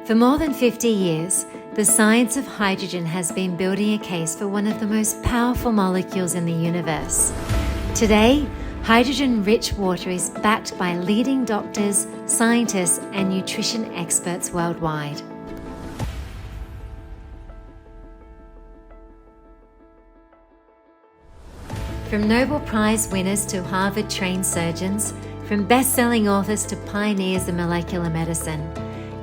For more than 50 years, the science of hydrogen has been building a case for one of the most powerful molecules in the universe. Today, hydrogen-rich water is backed by leading doctors, scientists, and nutrition experts worldwide. From Nobel Prize winners to Harvard-trained surgeons, from best-selling authors to pioneers in molecular medicine,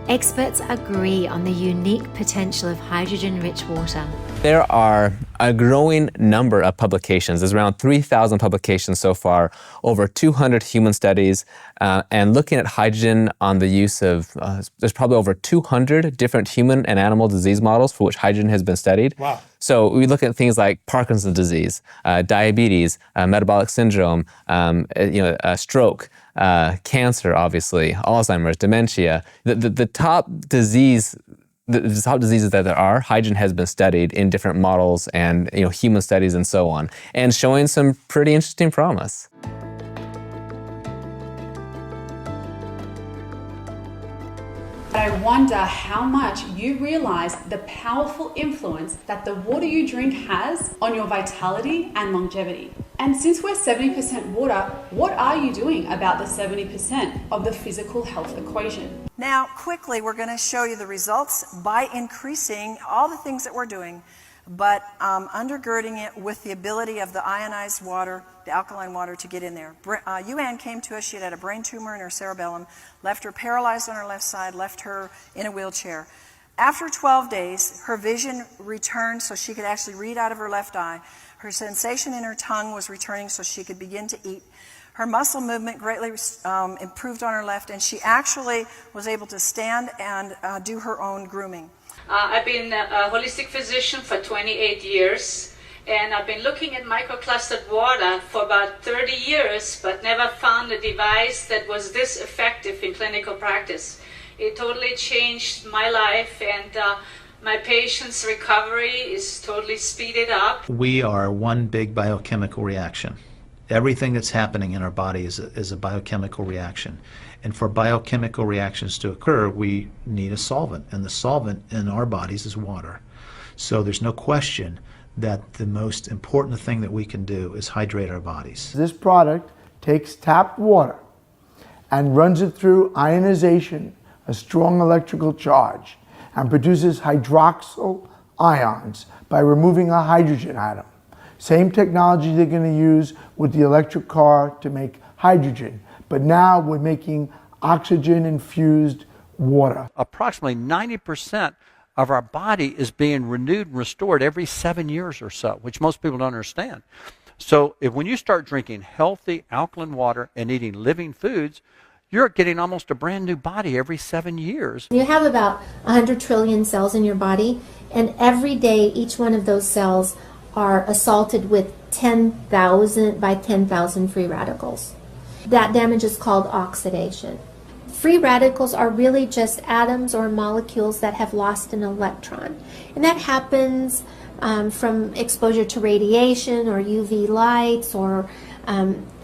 experts agree on the unique potential of hydrogen-rich water. There are a growing number of publications. There's around 3,000 publications so far, over 200 human studies, and looking at hydrogen on the use of, there's probably over 200 different human and animal disease models for which hydrogen has been studied. Wow. So we look at things like Parkinson's disease, diabetes, metabolic syndrome, stroke, cancer, obviously, Alzheimer's, dementia. The top disease. The top diseases that there are, hydrogen has been studied in different models and human studies and so on, and showing some pretty interesting promise. I wonder how much you realize the powerful influence that the water you drink has on your vitality and longevity. And since we're 70% water, what are you doing about the 70% of the physical health equation? Now, quickly, we're going to show you the results by increasing all the things that we're doing, but undergirding it with the ability of the ionized water, the alkaline water, to get in there. Yuan came to us. She had a brain tumor in her cerebellum, left her paralyzed on her left side, left her in a wheelchair. After 12 days, her vision returned so she could actually read out of her left eye. Her sensation in her tongue was returning so she could begin to eat. Her muscle movement greatly improved on her left, and she actually was able to stand and do her own grooming. I've been a holistic physician for 28 years, and I've been looking at microclustered water for about 30 years, but never found a device that was this effective in clinical practice. It totally changed my life, and my patient's recovery is totally speeded up. We are one big biochemical reaction. Everything that's happening in our body is a biochemical reaction. And for biochemical reactions to occur, we need a solvent. And the solvent in our bodies is water. So there's no question that the most important thing that we can do is hydrate our bodies. This product takes tapped water and runs it through ionization, a strong electrical charge, and produces hydroxyl ions by removing a hydrogen atom. Same technology they're going to use with the electric car to make hydrogen, but now we're making oxygen-infused water. Approximately 90% of our body is being renewed and restored every 7 years or so, which most people don't understand. So when you start drinking healthy alkaline water and eating living foods, you're getting almost a brand new body every 7 years. You have about 100 trillion cells in your body, and every day each one of those cells are assaulted with 10,000 by 10,000 free radicals. That damage is called oxidation. Free radicals are really just atoms or molecules that have lost an electron. And that happens from exposure to radiation or UV lights, or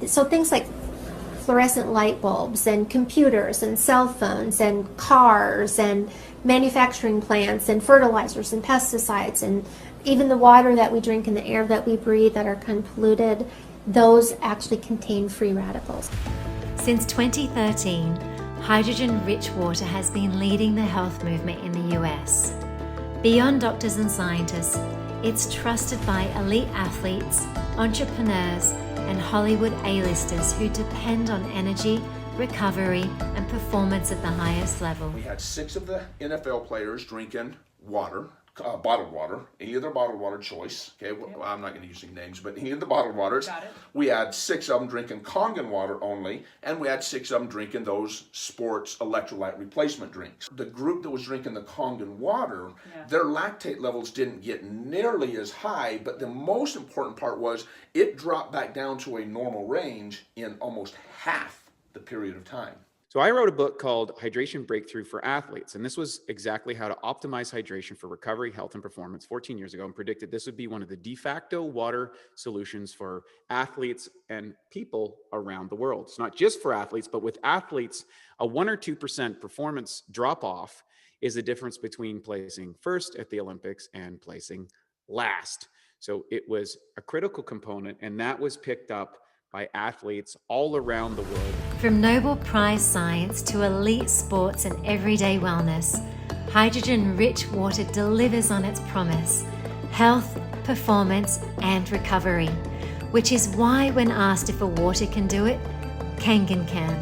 so things like fluorescent light bulbs and computers and cell phones and cars and manufacturing plants and fertilizers and pesticides, and even the water that we drink and the air that we breathe that are kind of polluted, those actually contain free radicals. Since 2013, hydrogen-rich water has been leading the health movement in the US. Beyond doctors and scientists, it's trusted by elite athletes, entrepreneurs, and Hollywood A-listers who depend on energy, recovery, and performance at the highest level. We had 6 of the NFL players drinking water, bottled water, any of their bottled water choice. Okay, well, I'm not going to use any names, but any of the bottled waters. Got it. We had 6 of them drinking Kangen water only, and we had 6 of them drinking those sports electrolyte replacement drinks. The group that was drinking the Kangen water, their lactate levels didn't get nearly as high, but the most important part was it dropped back down to a normal range in almost half the period of time. So I wrote a book called Hydration Breakthrough for Athletes, and this was exactly how to optimize hydration for recovery, health, and performance 14 years ago, and predicted this would be one of the de facto water solutions for athletes and people around the world. It's not just for athletes, but with athletes, a 1 or 2% performance drop-off is the difference between placing first at the Olympics and placing last. So it was a critical component, and that was picked up by athletes all around the world. From Nobel Prize science to elite sports and everyday wellness, hydrogen-rich water delivers on its promise: health, performance, and recovery, which is why when asked if a water can do it, Kangen can.